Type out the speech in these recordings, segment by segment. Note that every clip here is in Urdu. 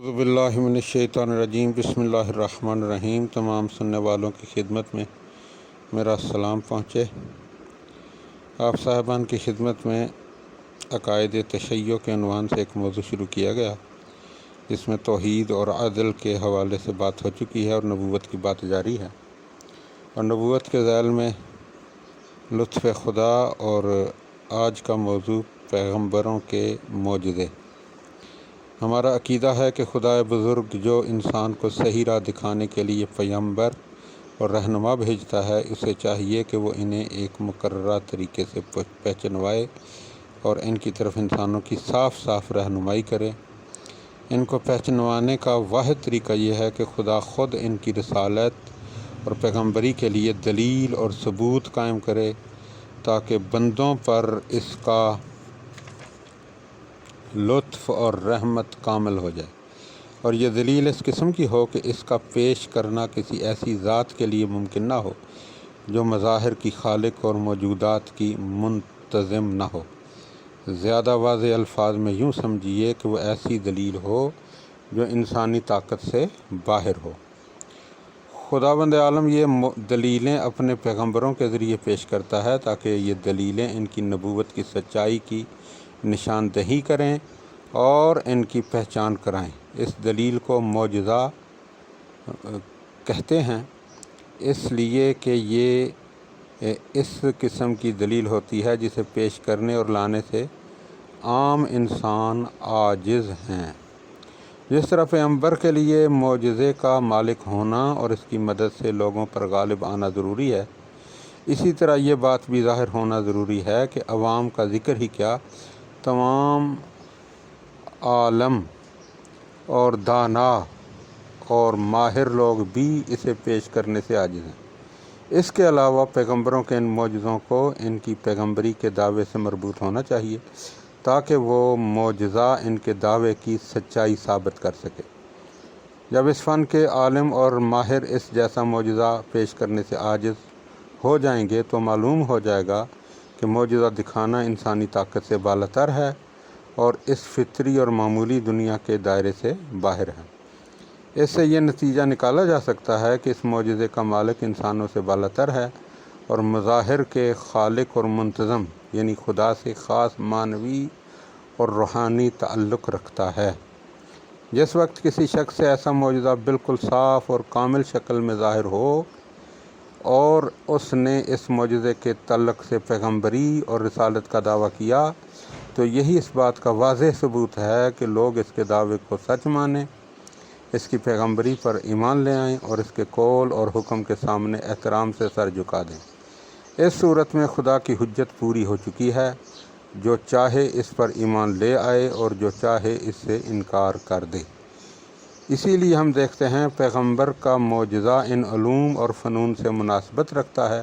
اعوذ باللہ من الشیطان الرجیم، بسم اللہ الرحمن الرحیم۔ تمام سننے والوں کی خدمت میں میرا سلام پہنچے۔ آپ صاحبان کی خدمت میں عقائد تشیع کے عنوان سے ایک موضوع شروع کیا گیا، جس میں توحید اور عدل کے حوالے سے بات ہو چکی ہے اور نبوت کی بات جاری ہے، اور نبوت کے ذیل میں لطف خدا، اور آج کا موضوع پیغمبروں کے معجزے۔ ہمارا عقیدہ ہے کہ خدا بزرگ جو انسان کو صحیح راہ دکھانے کے لیے پیغمبر اور رہنما بھیجتا ہے، اسے چاہیے کہ وہ انہیں ایک مقررہ طریقے سے پہچنوائے اور ان کی طرف انسانوں کی صاف صاف رہنمائی کرے۔ ان کو پہچنوانے کا واحد طریقہ یہ ہے کہ خدا خود ان کی رسالت اور پیغمبری کے لیے دلیل اور ثبوت قائم کرے، تاکہ بندوں پر اس کا لطف اور رحمت کامل ہو جائے، اور یہ دلیل اس قسم کی ہو کہ اس کا پیش کرنا کسی ایسی ذات کے لیے ممکن نہ ہو جو مظاہر کی خالق اور موجودات کی منتظم نہ ہو۔ زیادہ واضح الفاظ میں یوں سمجھیے کہ وہ ایسی دلیل ہو جو انسانی طاقت سے باہر ہو۔ خداوند عالم یہ دلیلیں اپنے پیغمبروں کے ذریعے پیش کرتا ہے، تاکہ یہ دلیلیں ان کی نبوت کی سچائی کی نشاندہی کریں اور ان کی پہچان کرائیں۔ اس دلیل کو معجزہ کہتے ہیں، اس لیے کہ یہ اس قسم کی دلیل ہوتی ہے جسے پیش کرنے اور لانے سے عام انسان عاجز ہیں۔ جس طرح پیغمبر کے لیے معجزے کا مالک ہونا اور اس کی مدد سے لوگوں پر غالب آنا ضروری ہے، اسی طرح یہ بات بھی ظاہر ہونا ضروری ہے کہ عوام کا ذکر ہی کیا، تمام عالم اور دانا اور ماہر لوگ بھی اسے پیش کرنے سے عاجز ہیں۔ اس کے علاوہ پیغمبروں کے ان معجزوں کو ان کی پیغمبری کے دعوے سے مربوط ہونا چاہیے، تاکہ وہ معجزہ ان کے دعوے کی سچائی ثابت کر سکے۔ جب اس فن کے عالم اور ماہر اس جیسا معجزہ پیش کرنے سے عاجز ہو جائیں گے تو معلوم ہو جائے گا کہ معجزہ دکھانا انسانی طاقت سے بالاتر ہے اور اس فطری اور معمولی دنیا کے دائرے سے باہر ہے۔ اس سے یہ نتیجہ نکالا جا سکتا ہے کہ اس معجزے کا مالک انسانوں سے بالاتر ہے اور مظاہر کے خالق اور منتظم یعنی خدا سے خاص معنوی اور روحانی تعلق رکھتا ہے۔ جس وقت کسی شخص سے ایسا معجزہ بالکل صاف اور کامل شکل میں ظاہر ہو اور اس نے اس معجزے کے تعلق سے پیغمبری اور رسالت کا دعویٰ کیا، تو یہی اس بات کا واضح ثبوت ہے کہ لوگ اس کے دعوے کو سچ مانیں، اس کی پیغمبری پر ایمان لے آئیں اور اس کے قول اور حکم کے سامنے احترام سے سر جھکا دیں۔ اس صورت میں خدا کی حجت پوری ہو چکی ہے، جو چاہے اس پر ایمان لے آئے اور جو چاہے اس سے انکار کر دے۔ اسی لیے ہم دیکھتے ہیں پیغمبر کا معجزہ ان علوم اور فنون سے مناسبت رکھتا ہے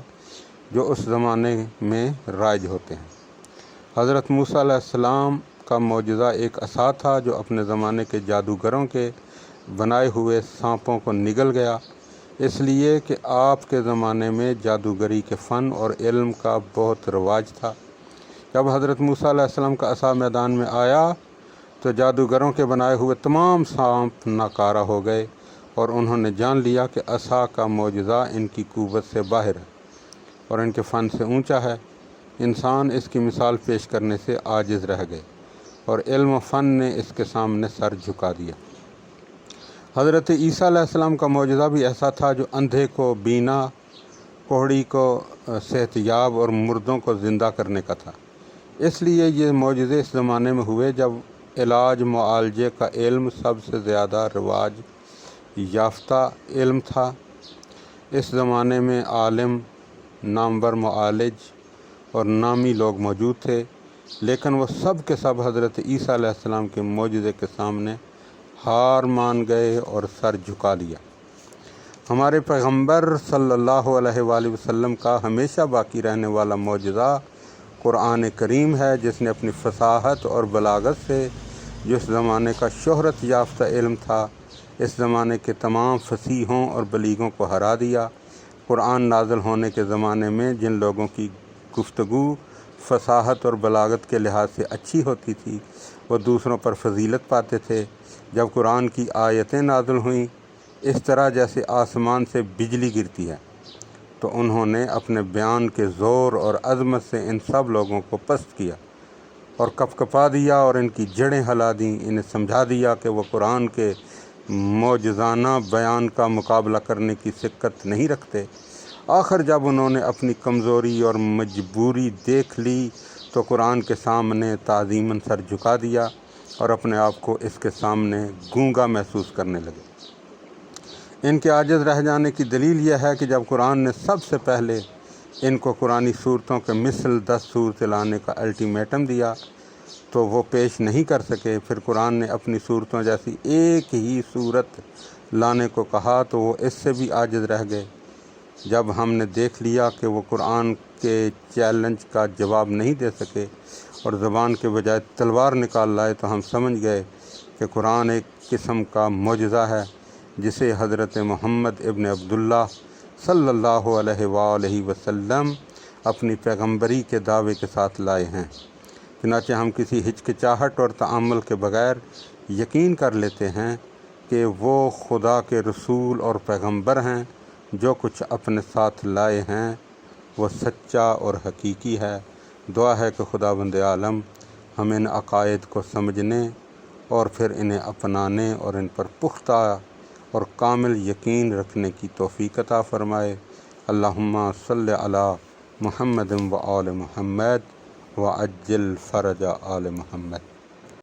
جو اس زمانے میں رائج ہوتے ہیں۔ حضرت موسیٰ علیہ السلام کا معجزہ ایک عصا تھا جو اپنے زمانے کے جادوگروں کے بنائے ہوئے سانپوں کو نگل گیا، اس لیے کہ آپ کے زمانے میں جادوگری کے فن اور علم کا بہت رواج تھا۔ جب حضرت موسیٰ علیہ السلام کا عصا میدان میں آیا تو جادوگروں کے بنائے ہوئے تمام سانپ ناکارہ ہو گئے، اور انہوں نے جان لیا کہ عصا کا معجزہ ان کی قوت سے باہر ہے اور ان کے فن سے اونچا ہے۔ انسان اس کی مثال پیش کرنے سے عاجز رہ گئے اور علم و فن نے اس کے سامنے سر جھکا دیا۔ حضرت عیسیٰ علیہ السلام کا معجزہ بھی ایسا تھا جو اندھے کو بینا، کوہڑی کو صحت یاب اور مردوں کو زندہ کرنے کا تھا۔ اس لیے یہ معجزے اس زمانے میں ہوئے جب علاج معالجے کا علم سب سے زیادہ رواج یافتہ علم تھا۔ اس زمانے میں عالم، نامور معالج اور نامی لوگ موجود تھے، لیکن وہ سب کے سب حضرت عیسیٰ علیہ السلام کے معجزے کے سامنے ہار مان گئے اور سر جھکا لیا۔ ہمارے پیغمبر صلی اللہ علیہ وآلہ وسلم کا ہمیشہ باقی رہنے والا معجزہ قرآن کریم ہے، جس نے اپنی فصاحت اور بلاغت سے جس زمانے کا شہرت یافتہ علم تھا، اس زمانے کے تمام فصیحوں اور بلیغوں کو ہرا دیا۔ قرآن نازل ہونے کے زمانے میں جن لوگوں کی گفتگو فصاحت اور بلاغت کے لحاظ سے اچھی ہوتی تھی، وہ دوسروں پر فضیلت پاتے تھے، جب قرآن کی آیتیں نازل ہوئیں اس طرح جیسے آسمان سے بجلی گرتی ہے، تو انہوں نے اپنے بیان کے زور اور عظمت سے ان سب لوگوں کو پست کیا اور کپکپا دیا اور ان کی جڑیں ہلا دیں۔ انہیں سمجھا دیا کہ وہ قرآن کے معجزانہ بیان کا مقابلہ کرنے کی سکت نہیں رکھتے۔ آخر جب انہوں نے اپنی کمزوری اور مجبوری دیکھ لی تو قرآن کے سامنے تعظیماً سر جھکا دیا اور اپنے آپ کو اس کے سامنے گونگا محسوس کرنے لگے۔ ان کے عاجز رہ جانے کی دلیل یہ ہے کہ جب قرآن نے سب سے پہلے ان کو قرآنی صورتوں کے مثل 10 صورتیں لانے کا الٹیمیٹم دیا تو وہ پیش نہیں کر سکے، پھر قرآن نے اپنی صورتوں جیسی ایک ہی صورت لانے کو کہا تو وہ اس سے بھی عاجز رہ گئے۔ جب ہم نے دیکھ لیا کہ وہ قرآن کے چیلنج کا جواب نہیں دے سکے اور زبان کے بجائے تلوار نکال لائے تو ہم سمجھ گئے کہ قرآن ایک قسم کا معجزہ ہے جسے حضرت محمد ابن عبداللہ صلی اللہ علیہ وآلہ وسلم اپنی پیغمبری کے دعوے کے ساتھ لائے ہیں۔ چنانچہ ہم کسی ہچکچاہٹ اور تعامل کے بغیر یقین کر لیتے ہیں کہ وہ خدا کے رسول اور پیغمبر ہیں۔ جو کچھ اپنے ساتھ لائے ہیں وہ سچا اور حقیقی ہے۔ دعا ہے کہ خداوند عالم ہمیں ان عقائد کو سمجھنے اور پھر انہیں اپنانے اور ان پر پختہ اور کامل یقین رکھنے کی توفیق عطا فرمائے۔ اللہم صلی علی محمد و آل محمد وعجل فرج آل محمد۔